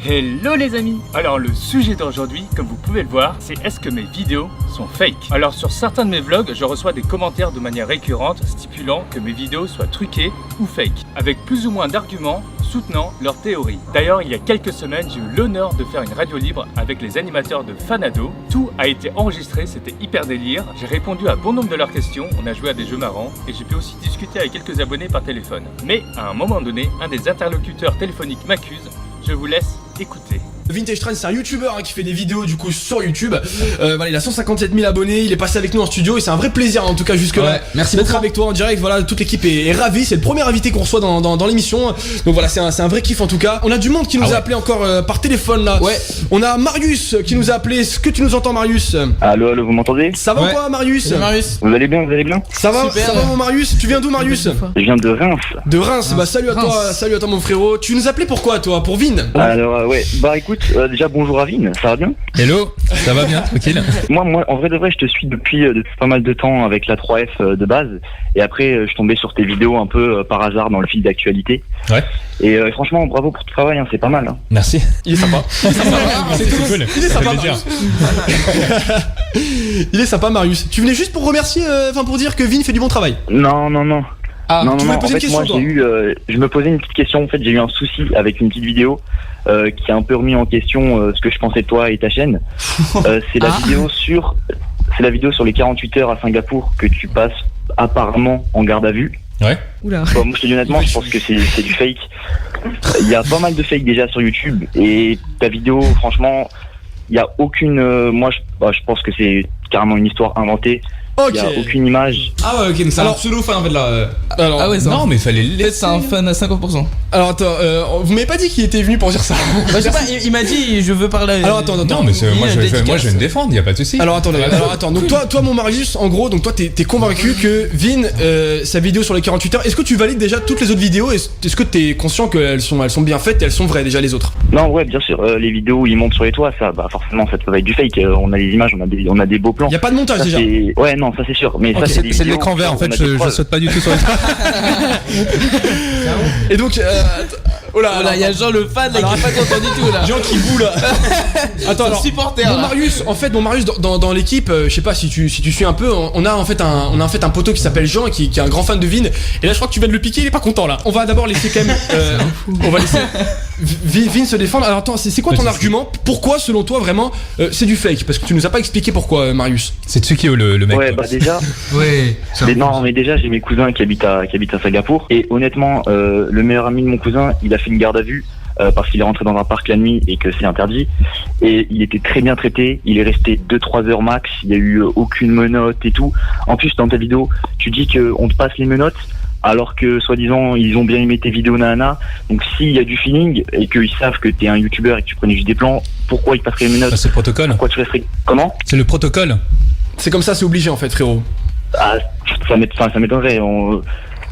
Hello les amis. Alors le sujet d'aujourd'hui, comme vous pouvez le voir, c'est est-ce que mes vidéos sont fake? Alors sur certains de mes vlogs, je reçois des commentaires de manière récurrente stipulant que mes vidéos soient truquées ou fake, avec plus ou moins d'arguments soutenant leur théorie. D'ailleurs, il y a quelques semaines, j'ai eu l'honneur de faire une radio libre avec les animateurs de Fanado. Tout a été enregistré, c'était hyper délire. J'ai répondu à bon nombre de leurs questions, on a joué à des jeux marrants et j'ai pu aussi discuter avec quelques abonnés par téléphone. Mais à un moment donné, un des interlocuteurs téléphoniques m'accuse. Je vous laisse écouter. Vintage Trend, c'est un youtubeur qui fait des vidéos du coup sur YouTube. Voilà, il a 157 000 abonnés, il est passé avec nous en studio et c'est un vrai plaisir en tout cas jusque là. Merci d'être beaucoup avec toi en direct. Voilà, toute l'équipe est ravie. C'est le premier invité qu'on reçoit dans l'émission. Donc voilà, c'est un vrai kiff en tout cas. On a du monde qui nous a appelé encore par téléphone là. Ouais. On a Marius qui nous a appelé. Est-ce que tu nous entends, Marius? Allô, vous m'entendez? Ça va ou quoi, Marius? Salut Marius. Vous allez bien? Ça va, super. Ça va mon Marius? Tu viens d'où, Marius? Je viens de Reims. De Reims. Bah salut à toi mon frérot. Tu nous appelais pourquoi toi? Pour Vin? Alors ouais, bah écoute, déjà bonjour à Vin, ça va bien? Hello, ça va bien, tranquille. Moi, en vrai de vrai, je te suis depuis pas mal de temps avec la 3F de base, et après je tombais sur tes vidéos un peu par hasard dans le fil d'actualité. Ouais. Et franchement, bravo pour ton travail, hein, c'est pas mal. Hein. Merci. Il est sympa. C'est cool. Il est sympa, Marius. Il est sympa, Marius. Tu venais juste pour remercier, pour dire que Vin fait du bon travail. Non. Ah, non, tu voulais poser en une fait, question, moi, toi? je me posais une petite question. En fait, j'ai eu un souci avec une petite vidéo qui a un peu remis en question ce que je pensais de toi et ta chaîne. C'est la vidéo sur les 48 heures à Singapour que tu passes apparemment en garde à vue. Ouais. Oula. Bon, moi, je te dis honnêtement, je pense que c'est du fake. Il y a pas mal de fake déjà sur YouTube et ta vidéo, franchement, il y a aucune. Moi, je pense que c'est carrément une histoire inventée. Ok. Il y a aucune image. Ah ouais, ok, mais c'est un pseudo fan en fait là. Alors, Ah ouais, Non, mais fallait le laisser. c'est un fan à 50%. alors attends, vous m'avez pas dit qu'il était venu pour dire ça. Bah, je sais pas, il m'a dit je veux parler. Alors attends. Non, mais Il moi y a je des vais dédicaces. me défendre, y a pas de souci. Alors attends. Donc toi mon Marius, en gros, donc toi t'es convaincu que Vin, sa vidéo sur les 48 heures, est-ce que tu valides déjà toutes les autres vidéos? Est-ce que t'es conscient qu'elles sont bien faites et elles sont vraies déjà les autres? Non, ouais, bien sûr. Les vidéos où ils montent sur les toits, ça, bah forcément, ça peut être du fake. On a des images, on a des beaux plans. Y a pas de montage Ça, déjà. ouais, non, ça c'est sûr. Mais Ok, ça, des C'est de vidéos l'écran vert en où fait, on a des je preuves. saute pas du tout sur le. Et donc, oh là, Voilà, il y a Jean le fan là Alors, qui est pas content du tout là. Jean qui boue là. Attends, alors, supporter mon là. Marius, dans l'équipe, je sais pas si tu suis un peu, on a en fait un poteau qui s'appelle Jean et qui est un grand fan de Vin. Et là, je crois que tu viens de le piquer, il est pas content là. On va d'abord laisser quand même, on va laisser Vin se défendre. Alors attends, c'est quoi ton argument? Pourquoi, selon toi, vraiment, c'est du fake? Parce que tu nous as pas expliqué pourquoi, Marius. C'est Tsukio le mec. Ouais, quoi. bah déjà. Ouais. Mais déjà, j'ai mes cousins qui habitent à Singapour. Et honnêtement, le meilleur ami de mon cousin, il a fait une garde à vue. Parce qu'il est rentré dans un parc la nuit et que c'est interdit. Et il était très bien traité, il est resté 2-3 heures max, il y a eu aucune menotte et tout. En plus, dans ta vidéo, tu dis qu'on te passe les menottes, alors que, soi-disant, ils ont bien aimé tes vidéos nana. Donc s'il y a du feeling, et qu'ils savent que t'es un youtubeur et que tu prenais juste des plans, pourquoi ils te passeraient les menottes? Bah, c'est le protocole. Pourquoi tu resterais... Comment? C'est le protocole. C'est comme ça, c'est obligé en fait, frérot. Ah, ça m'étonnerait.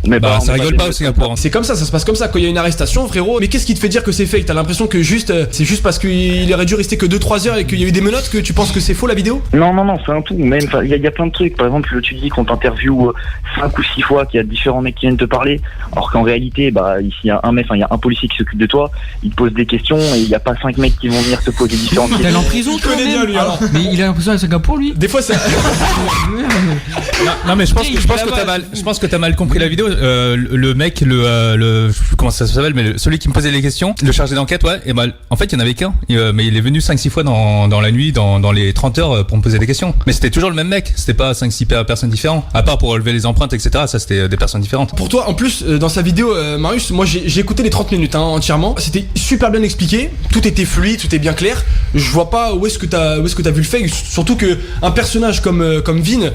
Mais Bah, on ça met rigole pas pas au des- Singapour. hein. C'est comme ça se passe comme ça quand il y a une arrestation, frérot. Mais qu'est-ce qui te fait dire que c'est fake? T'as l'impression que c'est juste parce qu'il aurait dû rester que 2-3 heures et qu'il y a eu des menottes que tu penses que c'est faux la vidéo? Non, c'est un tout. Même, il y a plein de trucs. Par exemple, tu dis qu'on t'interviewe 5 ou 6 fois, qu'il y a différents mecs qui viennent te parler, alors qu'en réalité, bah, ici, il y a un policier qui s'occupe de toi, il te pose des questions et il n'y a pas 5 mecs qui vont venir te poser différentes Il est questions. en prison Il quand connaît bien même. lui alors. Mais il a l'impression à Singapour lui. Des fois ça. Non mais je pense Il que t'as mal compris la vidéo. Le mec, je sais plus comment ça s'appelle, mais celui qui me posait les questions, le chargé d'enquête, ouais. Et bah en fait il y en avait qu'un, mais il est venu 5-6 fois dans la nuit, dans les 30 heures pour me poser des questions. Mais c'était toujours le même mec. C'était pas 5-6 personnes différentes. À part pour relever les empreintes, etc. Ça c'était des personnes différentes. Pour toi, en plus, dans sa vidéo, Marius, moi j'ai écouté les 30 minutes entièrement. C'était super bien expliqué. Tout était fluide, tout est bien clair. Je vois pas où est-ce que t'as vu le fake. Surtout que un personnage comme Vin,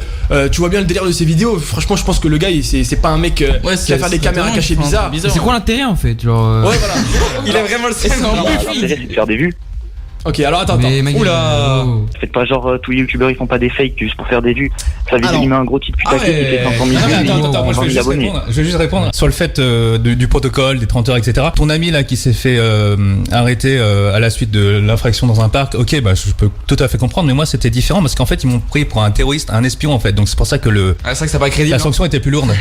tu vois bien le délire de ses vidéos. Franchement, je pense que le gars, c'est pas un mec qui va faire des caméras cachées bizarres. C'est quoi l'intérêt en fait, genre Ouais, voilà. Il a vraiment le Non, l'intérêt, c'est de faire des vues. Ok, alors attends. Mais, mec, Oula. oh. Faites pas genre tous les youtubeurs ils font pas des fakes juste pour faire des vues. Sa vidéo, il met un gros titre putaclic, il fait 500 000 Non, mais vues, attends, moi, 20 000 abonnés. je vais juste répondre sur le fait du protocole, des 30 heures, etc. Ton ami là qui s'est fait arrêter à la suite de l'infraction dans un parc, ok, bah je peux tout à fait comprendre, mais moi c'était différent parce qu'en fait ils m'ont pris pour un terroriste, un espion en fait, donc c'est pour ça que Ah, c'est vrai que ça paraît crédible. la sanction était plus lourde.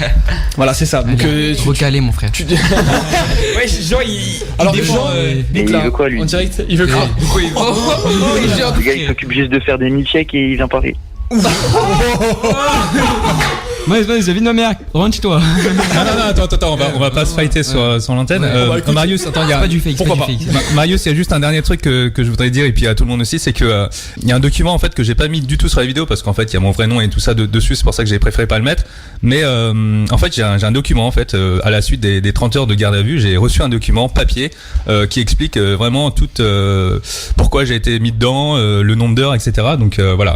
Voilà, c'est ça. Donc, Recalé, mon frère. ouais, Jean, Alors, Jean, Mais donc il là, veut quoi, lui? en direct, il veut quoi? Le gars, il s'occupe juste de faire des milkshakes et il vient parler. Ouais, David, ma mère, rentre chez toi. Non, attends, on va pas se fighter sur l'antenne. bah, écoute, Marius, attends, il y a Pas du fake, pourquoi pas du fake. Marius, il y a juste un dernier truc que je voudrais dire et puis à tout le monde aussi, c'est que il y a un document en fait que j'ai pas mis du tout sur la vidéo parce qu'en fait il y a mon vrai nom et tout ça dessus, c'est pour ça que j'ai préféré pas le mettre. Mais en fait j'ai un document en fait à la suite des 30 heures de garde à vue, j'ai reçu un document papier qui explique vraiment tout pourquoi j'ai été mis dedans, le nombre d'heures, etc. Donc voilà,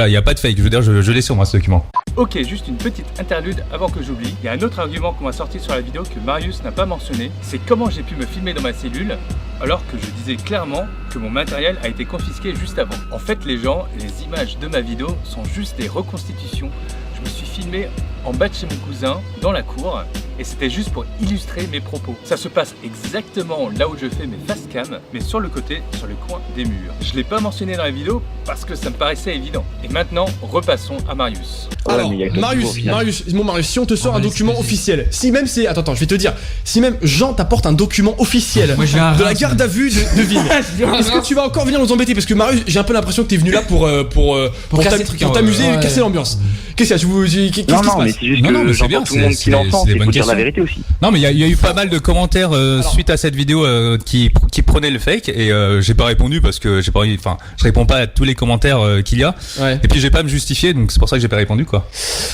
il y a pas de fake. Je veux dire, je l'ai sur moi ce document. Ok, juste une petite interlude avant que j'oublie. Il y a un autre argument qu'on m'a sorti sur la vidéo que Marius n'a pas mentionné, c'est comment j'ai pu me filmer dans ma cellule alors que je disais clairement que mon matériel a été confisqué juste avant. En fait, les images de ma vidéo sont juste des reconstitutions. Je me suis filmé en bas de chez mon cousin, dans la cour, et c'était juste pour illustrer mes propos. Ça se passe exactement là où je fais mes face cam, mais sur le côté, sur le coin des murs. Je l'ai pas mentionné dans la vidéo parce que ça me paraissait évident. Et maintenant, repassons à Marius. Alors, mais il y a que le Marius, niveau, au final. Marius, si on te sort Ah, un bah, document c'est- officiel, si même c'est, attends, je vais te dire, si même Jean t'apporte un document officiel Moi, je vais à de la Reims, garde à vue de Vigne, est-ce que tu vas encore venir nous embêter? Parce que Marius, j'ai un peu l'impression que t'es venu là pour casser le truc, t'amuser et ouais. casser l'ambiance. Qu'est-ce qu'il y a? Qu'est-ce qui Non, se non, mais passe? c'est juste Non, non, mais que c'est bien, j'entends tout le monde c'est qui l'entend, des c'est bonnes faut dire la questions. vérité aussi. Non, mais il y a eu pas mal de commentaires suite à cette vidéo qui prenaient le fake et j'ai pas répondu parce que je réponds pas à tous les commentaires qu'il y a. Ouais. Et puis j'ai pas à me justifier, donc c'est pour ça que j'ai pas répondu quoi.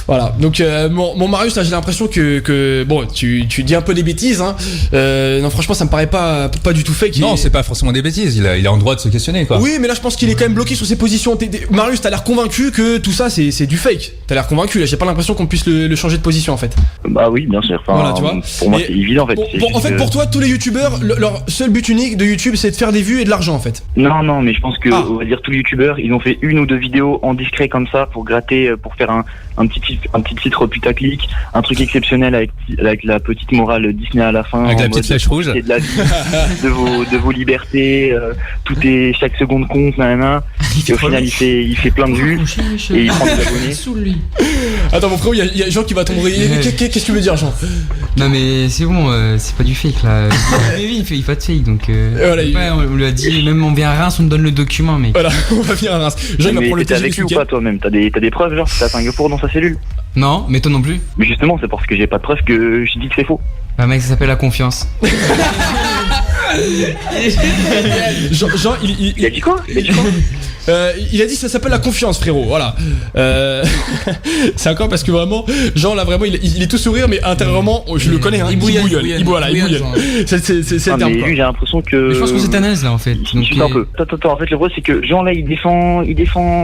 Voilà, donc mon Marius, là, j'ai l'impression que bon, tu dis un peu des bêtises, hein. Non, franchement, ça me paraît pas du tout fake. Non, c'est pas forcément des bêtises. Il a en droit de se questionner quoi. Oui, mais là, je pense qu'il est quand même bloqué sur ses positions. Marius, t'as l'air convaincu que tout ça, c'est du fake. T'as l'air convaincu. Là, j'ai pas l'impression qu'on puisse le changer de position, en fait. Bah oui, bien sûr. Enfin, Voilà, tu vois. pour moi, Mais- c'est évident en fait. Bon, C'est en juste fait, que- pour toi, tous les youtubeurs, leur seul but unique de YouTube, c'est de faire des vues et de l'argent, en fait. Non, mais je pense que, Ah. on va dire, tous les youtubeurs, ils ont fait une ou deux vidéos en discret comme ça pour gratter, pour faire un petit titre putaclic, un truc exceptionnel avec la petite morale Disney à la fin. Avec en la petite mode, flèche rouge. c'est de la vie, de vos libertés, tout est, chaque seconde compte, nanana. Et au final, il fait plein de vues et il prend des abonnés. Sous lui. Attends, mon frérot, il y a Jean qui va t'embrayer. Ouais. Qu'est-ce que tu veux dire, Jean? Non, mais c'est bon, c'est pas du fake là. Mais oui, il fait pas de fake donc. Voilà, ouais, on lui a dit, même on vient à Reims, on te donne le document, mec. Voilà, on va venir à Reims. Jean, il va Mais prendre le t'étais TGV avec ce lui ou week-end. pas toi-même? T'as des preuves, genre, t'as Singapour dans sa cellule? Non, mais toi non plus. Mais justement, c'est parce que j'ai pas de preuves que je dis que c'est faux. Bah, mec, ça s'appelle la confiance. Jean, Il a dit quoi? il a dit ça s'appelle la confiance, frérot. Voilà. C'est encore parce que vraiment, Jean là vraiment, il est tout sourire, mais intérieurement, je le connais. Hein, Il bouillonne. Il bouillonne. C'est le Ah, terme, mais quoi. lui, j'ai l'impression que. Mais je pense qu'on s'est à l'aise là en fait. Il Donc, suit un peu. Attends, en fait, le vrai, c'est que Jean là, il défend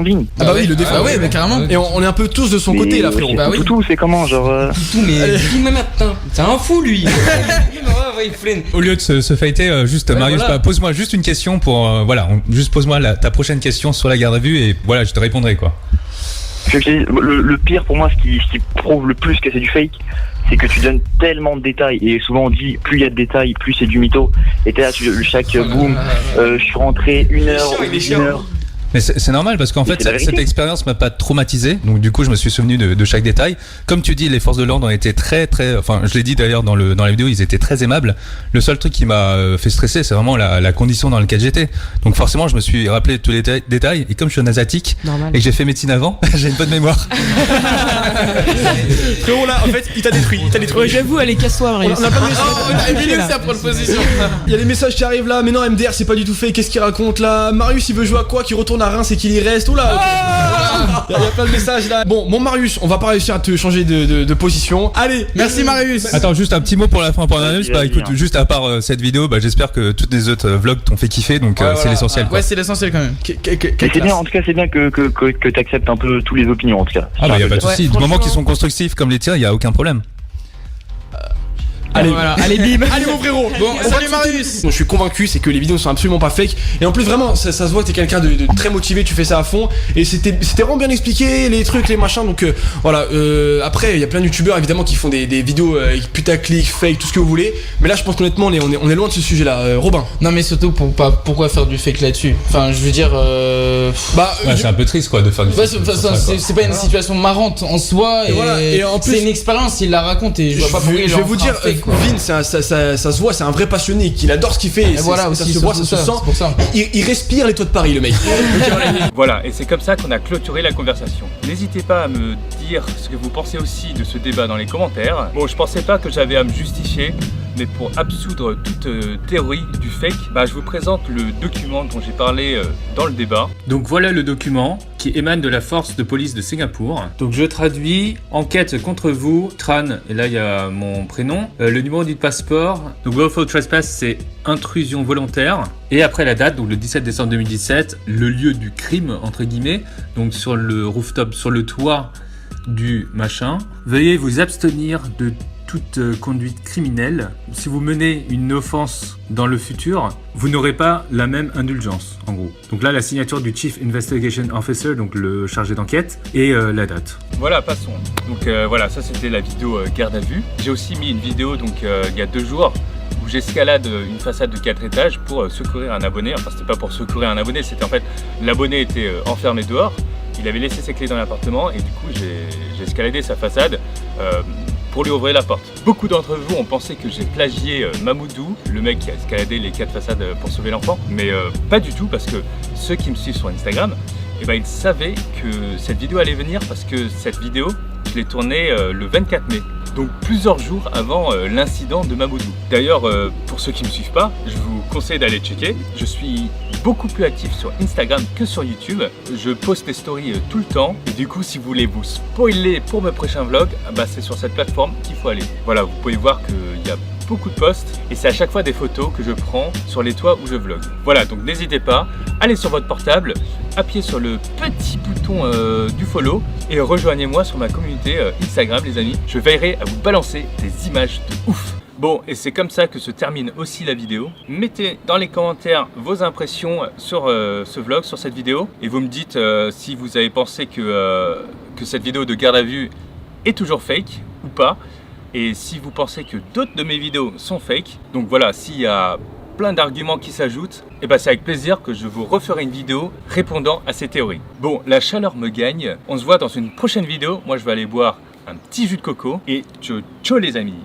Vigne. Ah bah oui, il le défend. Ah ouais, mais carrément. Et on est un peu tous de son côté là, frérot. Bah oui. Tout, c'est comment, genre. Tout, mais dis-moi maintenant. C'est un fou lui. Il flâne. Au lieu de se fighter, juste Ouais, Marius, voilà. bah, pose-moi juste une question pour juste pose-moi ta prochaine question sur la garde à vue et voilà, je te répondrai quoi. Le pire pour moi, ce qui prouve le plus que c'est du fake, c'est que tu donnes tellement de détails. Et souvent on dit, plus il y a de détails, plus c'est du mytho. Et t'es là, chaque boom, je suis rentré une heure. Mais c'est normal parce qu'en Mais fait c'est la cette vérité. expérience m'a pas traumatisé, donc du coup je me suis souvenu de chaque détail. Comme tu dis, les forces de l'ordre ont été très, enfin je l'ai dit d'ailleurs dans la vidéo, ils étaient très aimables. Le seul truc qui m'a fait stresser, c'est vraiment la condition dans laquelle j'étais. Donc forcément je me suis rappelé tous les détails et comme je suis un asiatique et que j'ai fait médecine avant, j'ai une bonne mémoire. Frérot là, en fait, il t'a détruit. J'avoue, allez, casse-toi, Marius. On a pas de message. Emilio, c'est à prendre position. Il y a des messages qui arrivent là, mais non, MDR c'est pas du tout fait. Qu'est-ce qu'il raconte là? Marius il veut jouer à quoi? Qu'il retourne à Reims et qu'il y reste? Oula, ok. Il y a plein de messages là. Bon, mon Marius, on va pas réussir à te changer de position. Allez, Merci, Marius. Attends, juste un petit mot pour la fin pour Marius. Bah Vas-y, écoute, hein. juste à part cette vidéo, bah j'espère que toutes les autres vlogs t'ont fait kiffer, donc Ouais, c'est voilà. l'essentiel. quoi. Ouais, c'est l'essentiel quand même. Mais c'est bien, en tout cas, c'est bien que t'acceptes un peu toutes les opinions, en tout cas. Ah bah y a pas de Ouais, souci. Du moment franchement- qu'ils sont constructifs comme les tiens, y a aucun problème. Allez, Voilà, allez bim. allez mon frérot. Bon, On salut va- Marius. Je suis convaincu, c'est que les vidéos ne sont absolument pas fake. Et en plus, vraiment, ça se voit que t'es quelqu'un de très motivé, tu fais ça à fond. Et c'était vraiment bien expliqué, les trucs, les machins. Donc voilà, après, il y a plein de youtubeurs évidemment qui font des vidéos putaclic, fake, tout ce que vous voulez. Mais là, je pense qu'honnêtement, on est loin de ce sujet-là. Robin. Non mais surtout pourquoi faire du fake là-dessus. Enfin, je veux dire. Bah, Ouais, c'est un peu triste quoi de faire du Ouais, fake sur ça, quoi. c'est pas une situation marrante en soi Et voilà, et en plus- c'est une expérience, il la raconte et je vois pas pourquoi il je vais en vous fera dire, un fake, quoi. Vin, ça se voit, c'est un vrai passionné, qu'il adore ce qu'il fait. Et voilà ça aussi, se voit, ça surtout se ça, sent. c'est pour ça. Il respire les toits de Paris, le mec. Voilà, et c'est comme ça qu'on a clôturé la conversation. N'hésitez pas à me dire ce que vous pensez aussi de ce débat dans les commentaires. Bon, je pensais pas que j'avais à me justifier, mais pour absoudre toute théorie du fake, je vous présente le document dont j'ai parlé dans le débat. Donc voilà le document qui émane de la force de police de Singapour. Donc je traduis: enquête contre vous, Tran, et là il y a mon prénom, le numéro du passeport. Donc willful trespass, c'est intrusion volontaire. Et après la date, donc le 17 décembre 2017, le lieu du crime, entre guillemets, donc sur le rooftop, sur le toit du machin. Veuillez vous abstenir de toute conduite criminelle. Si vous menez une offense dans le futur, vous n'aurez pas la même indulgence, en gros. Donc là, la signature du Chief Investigation Officer, donc le chargé d'enquête, et la date. Voilà, passons. Donc voilà, ça c'était la vidéo garde à vue. J'ai aussi mis une vidéo donc il y a 2 jours où j'escalade une façade de 4 étages pour secourir un abonné. Enfin, c'était pas pour secourir un abonné, c'était en fait l'abonné était enfermé dehors. Il avait laissé ses clés dans l'appartement et du coup j'ai escaladé sa façade pour lui ouvrir la porte. Beaucoup d'entre vous ont pensé que j'ai plagié Mamoudou, le mec qui a escaladé les 4 façades pour sauver l'enfant, mais pas du tout, parce que ceux qui me suivent sur Instagram, ils savaient que cette vidéo allait venir, parce que cette vidéo, je l'ai tournée le 24 mai. Donc plusieurs jours avant l'incident de Mamoudou. D'ailleurs, pour ceux qui ne me suivent pas, je vous conseille d'aller checker. Je suis beaucoup plus actif sur Instagram que sur YouTube. Je poste des stories tout le temps. Et du coup, si vous voulez vous spoiler pour mes prochains vlogs, c'est sur cette plateforme qu'il faut aller. Voilà, vous pouvez voir qu'il y a beaucoup de posts et c'est à chaque fois des photos que je prends sur les toits où je vlog. Voilà, donc n'hésitez pas, allez sur votre portable, appuyez sur le petit bouton du follow et rejoignez-moi sur ma communauté Instagram, les amis. Je veillerai à vous balancer des images de ouf. Bon, et c'est comme ça que se termine aussi la vidéo. Mettez dans les commentaires vos impressions sur ce vlog, sur cette vidéo, et vous me dites si vous avez pensé que cette vidéo de garde à vue est toujours fake ou pas. Et si vous pensez que d'autres de mes vidéos sont fake, donc voilà, s'il y a plein d'arguments qui s'ajoutent, c'est avec plaisir que je vous referai une vidéo répondant à ces théories. Bon, la chaleur me gagne, on se voit dans une prochaine vidéo. Moi je vais aller boire un petit jus de coco et ciao ciao les amis.